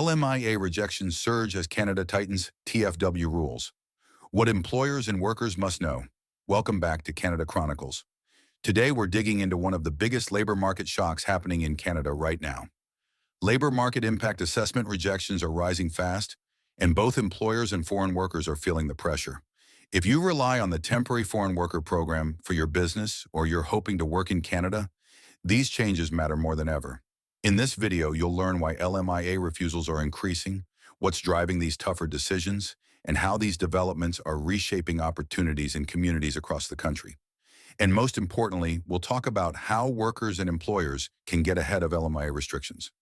LMIA rejections surge as Canada tightens TFW rules. What employers and workers must know. Welcome back to Canada Chronicles. Today we're digging into one of the biggest labor market shocks happening in Canada right now. Labor market impact assessment rejections are rising fast, and both employers and foreign workers are feeling the pressure. If you rely on the temporary foreign worker program for your business or you're hoping to work in Canada, these changes matter more than ever. In this video, you'll learn why LMIA refusals are increasing, what's driving these tougher decisions, and how these developments are reshaping opportunities in communities across the country. And most importantly, we'll talk about how workers and employers can get ahead of LMIA restrictions.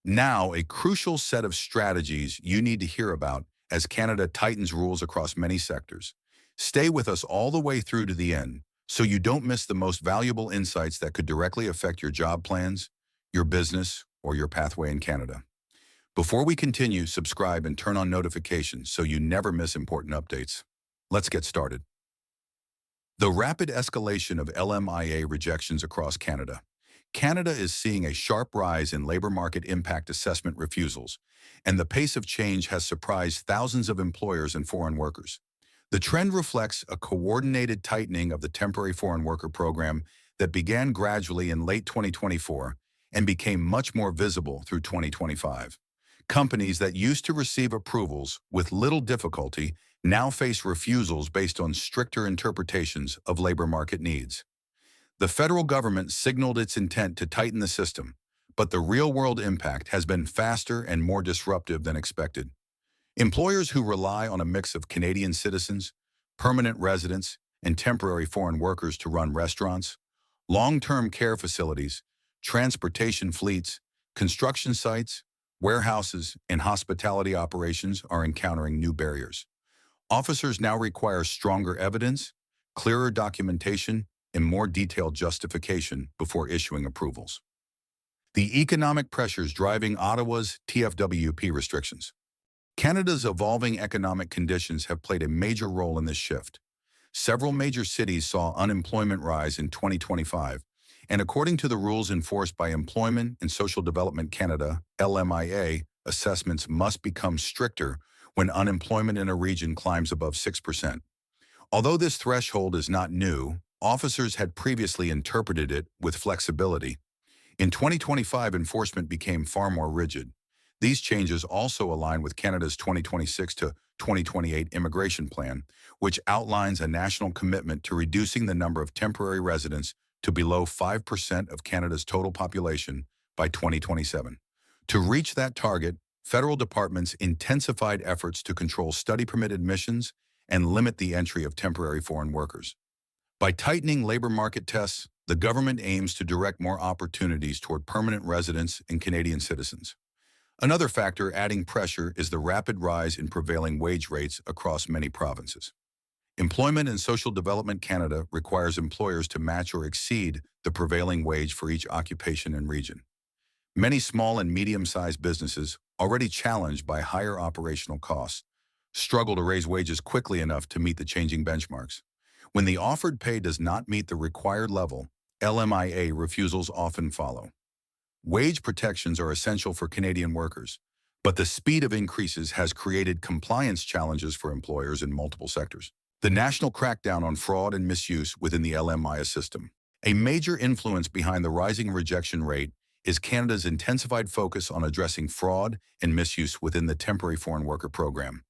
Now, a crucial set of strategies you need to hear about as Canada tightens rules across many sectors. Stay with us all the way through to the end so you don't miss the most valuable insights that could directly affect your job plans, your business, or your pathway in Canada. Before we continue, subscribe and turn on notifications so you never miss important updates. Let's get started. The rapid escalation of LMIA rejections across Canada. Canada is seeing a sharp rise in labor market impact assessment refusals, and the pace of change has surprised thousands of employers and foreign workers. The trend reflects a coordinated tightening of the temporary foreign worker program that began gradually in late 2024 and became much more visible through 2025. Companies that used to receive approvals with little difficulty now face refusals based on stricter interpretations of labor market needs. The federal government signaled its intent to tighten the system, but the real-world impact has been faster and more disruptive than expected. Employers who rely on a mix of Canadian citizens, permanent residents, and temporary foreign workers to run restaurants, long-term care facilities, transportation fleets, construction sites, warehouses, and hospitality operations are encountering new barriers. Officers now require stronger evidence, clearer documentation, and more detailed justification before issuing approvals. The economic pressures driving Ottawa's TFWP restrictions. Canada's evolving economic conditions have played a major role in this shift. Several major cities saw unemployment rise in 2025, and according to the rules enforced by Employment and Social Development Canada, LMIA, assessments must become stricter when unemployment in a region climbs above 6%. Although this threshold is not new, officers had previously interpreted it with flexibility. In 2025, enforcement became far more rigid. These changes also align with Canada's 2026 to 2028 immigration plan, which outlines a national commitment to reducing the number of temporary residents to below 5% of Canada's total population by 2027. To reach that target, federal departments intensified efforts to control study permit admissions and limit the entry of temporary foreign workers. By tightening labor market tests, the government aims to direct more opportunities toward permanent residents and Canadian citizens. Another factor adding pressure is the rapid rise in prevailing wage rates across many provinces. Employment and Social Development Canada requires employers to match or exceed the prevailing wage for each occupation and region. Many small and medium-sized businesses, already challenged by higher operational costs, struggle to raise wages quickly enough to meet the changing benchmarks. When the offered pay does not meet the required level, LMIA refusals often follow. Wage protections are essential for Canadian workers, but the speed of increases has created compliance challenges for employers in multiple sectors. The national crackdown on fraud and misuse within the LMIA system. A major influence behind the rising rejection rate is Canada's intensified focus on addressing fraud and misuse within the temporary foreign worker program.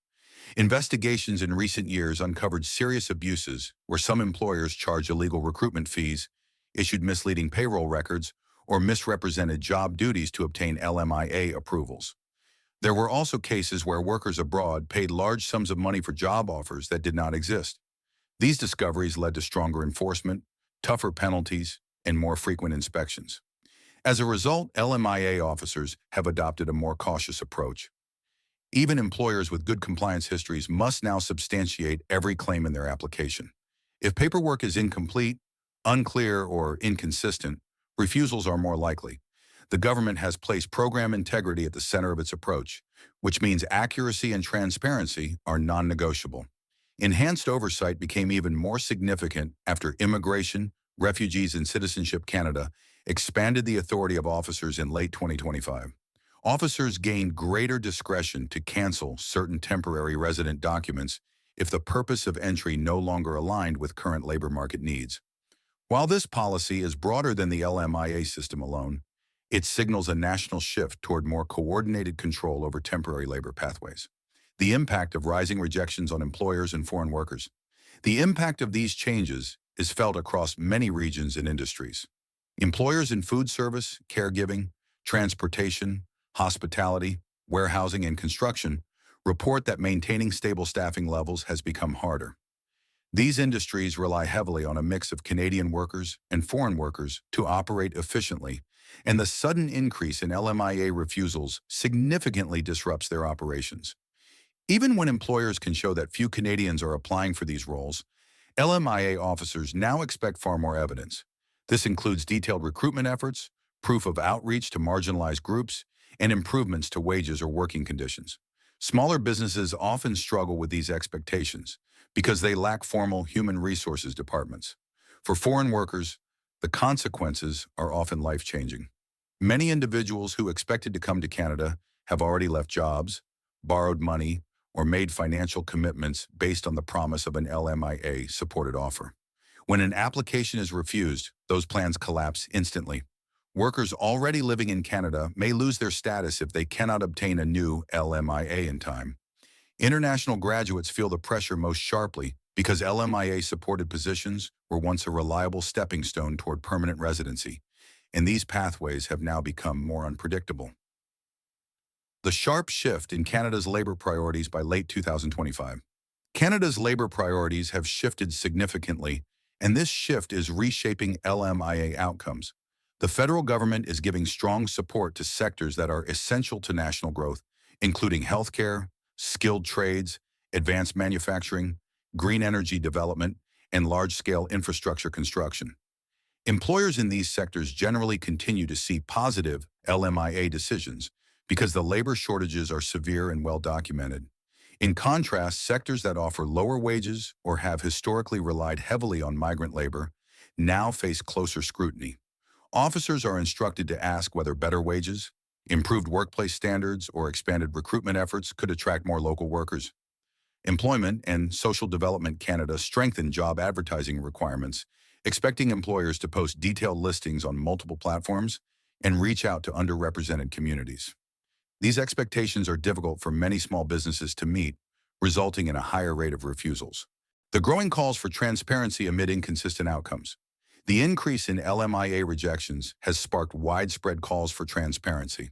Investigations in recent years uncovered serious abuses where some employers charged illegal recruitment fees, issued misleading payroll records, or misrepresented job duties to obtain LMIA approvals. There were also cases where workers abroad paid large sums of money for job offers that did not exist. These discoveries led to stronger enforcement, tougher penalties, and more frequent inspections. As a result, LMIA officers have adopted a more cautious approach. Even employers with good compliance histories must now substantiate every claim in their application. If paperwork is incomplete, unclear, or inconsistent, refusals are more likely. The government has placed program integrity at the center of its approach, which means accuracy and transparency are non-negotiable. Enhanced oversight became even more significant after Immigration, Refugees and Citizenship Canada expanded the authority of officers in late 2025. Officers gained greater discretion to cancel certain temporary resident documents if the purpose of entry no longer aligned with current labor market needs. While this policy is broader than the LMIA system alone, it signals a national shift toward more coordinated control over temporary labor pathways. The impact of rising rejections on employers and foreign workers. The impact of these changes is felt across many regions and industries. Employers in food service, caregiving, transportation, hospitality, warehousing, and construction report that maintaining stable staffing levels has become harder. These industries rely heavily on a mix of Canadian workers and foreign workers to operate efficiently, and the sudden increase in LMIA refusals significantly disrupts their operations. Even when employers can show that few Canadians are applying for these roles, LMIA officers now expect far more evidence. This includes detailed recruitment efforts, proof of outreach to marginalized groups, and improvements to wages or working conditions. Smaller businesses often struggle with these expectations because they lack formal human resources departments. For foreign workers, the consequences are often life-changing. Many individuals who expected to come to Canada have already left jobs, borrowed money, or made financial commitments based on the promise of an LMIA-supported offer. When an application is refused, those plans collapse instantly. Workers already living in Canada may lose their status if they cannot obtain a new LMIA in time. International graduates feel the pressure most sharply because LMIA-supported positions were once a reliable stepping stone toward permanent residency, and these pathways have now become more unpredictable. The sharp shift in Canada's labor priorities by late 2025. Canada's labor priorities have shifted significantly, and this shift is reshaping LMIA outcomes. The federal government is giving strong support to sectors that are essential to national growth, including healthcare, skilled trades, advanced manufacturing, green energy development, and large-scale infrastructure construction. Employers in these sectors generally continue to see positive LMIA decisions because the labor shortages are severe and well documented. In contrast, sectors that offer lower wages or have historically relied heavily on migrant labor now face closer scrutiny. Officers are instructed to ask whether better wages, improved workplace standards, or expanded recruitment efforts could attract more local workers. Employment and Social Development Canada strengthened job advertising requirements, expecting employers to post detailed listings on multiple platforms and reach out to underrepresented communities. These expectations are difficult for many small businesses to meet, resulting in a higher rate of refusals. The growing calls for transparency amid inconsistent outcomes. The increase in LMIA rejections has sparked widespread calls for transparency.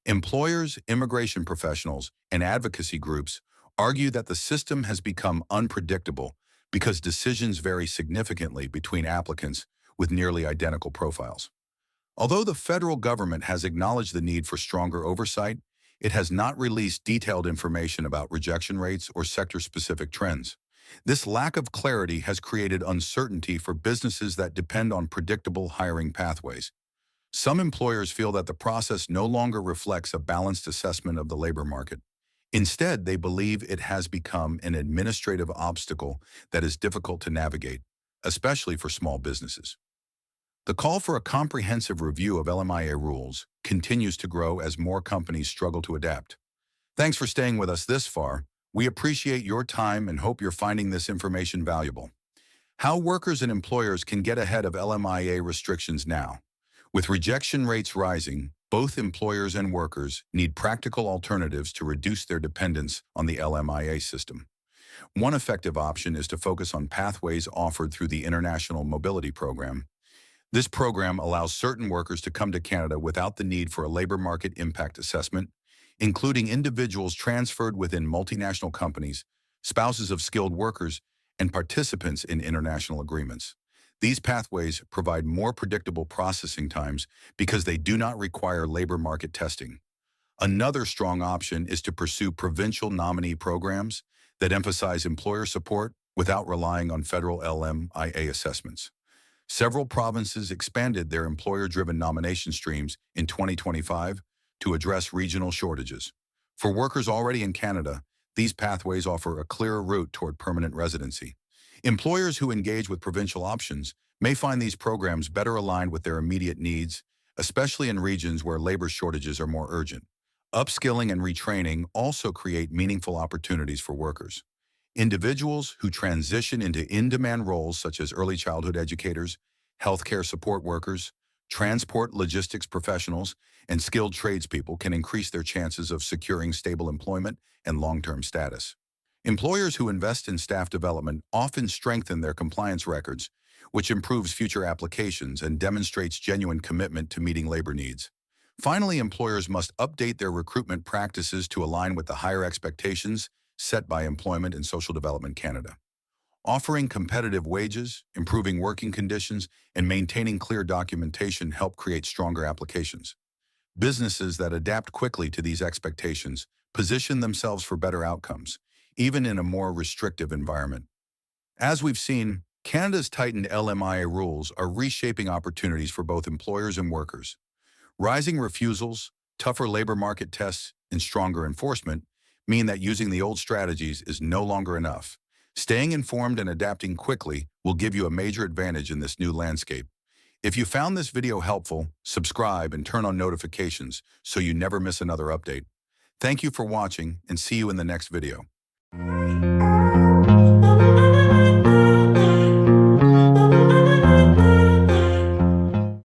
Employers, immigration professionals, and advocacy groups argue that the system has become unpredictable because decisions vary significantly between applicants with nearly identical profiles. Although the federal government has acknowledged the need for stronger oversight, it has not released detailed information about rejection rates or sector-specific trends. This lack of clarity has created uncertainty for businesses that depend on predictable hiring pathways. Some employers feel that the process no longer reflects a balanced assessment of the labor market. Instead, they believe it has become an administrative obstacle that is difficult to navigate, especially for small businesses. The call for a comprehensive review of LMIA rules continues to grow as more companies struggle to adapt. Thanks for staying with us this far. We appreciate your time and hope you're finding this information valuable. How workers and employers can get ahead of LMIA restrictions now. With rejection rates rising, both employers and workers need practical alternatives to reduce their dependence on the LMIA system. One effective option is to focus on pathways offered through the International Mobility Program. This program allows certain workers to come to Canada without the need for a labor market impact assessment, including individuals transferred within multinational companies, spouses of skilled workers, and participants in international agreements. These pathways provide more predictable processing times because they do not require labor market testing. Another strong option is to pursue provincial nominee programs that emphasize employer support without relying on federal LMIA assessments. Several provinces expanded their employer-driven nomination streams in 2025 to address regional shortages. For workers already in Canada, these pathways offer a clearer route toward permanent residency. Employers who engage with provincial options may find these programs better aligned with their immediate needs, especially in regions where labor shortages are more urgent. Upskilling and retraining also create meaningful opportunities for workers. Individuals who transition into in-demand roles such as early childhood educators, healthcare support workers, transport logistics professionals, and skilled tradespeople can increase their chances of securing stable employment and long-term status. Employers who invest in staff development often strengthen their compliance records, which improves future applications and demonstrates genuine commitment to meeting labor needs. Finally, employers must update their recruitment practices to align with the higher expectations set by Employment and Social Development Canada. Offering competitive wages, improving working conditions, and maintaining clear documentation help create stronger applications. Businesses that adapt quickly to these expectations position themselves for better outcomes, even in a more restrictive environment. As we've seen, Canada's tightened LMIA rules are reshaping opportunities for both employers and workers. Rising refusals, tougher labor market tests, and stronger enforcement mean that using the old strategies is no longer enough. Staying informed and adapting quickly will give you a major advantage in this new landscape. If you found this video helpful, subscribe and turn on notifications so you never miss another update. Thank you for watching and see you in the next video.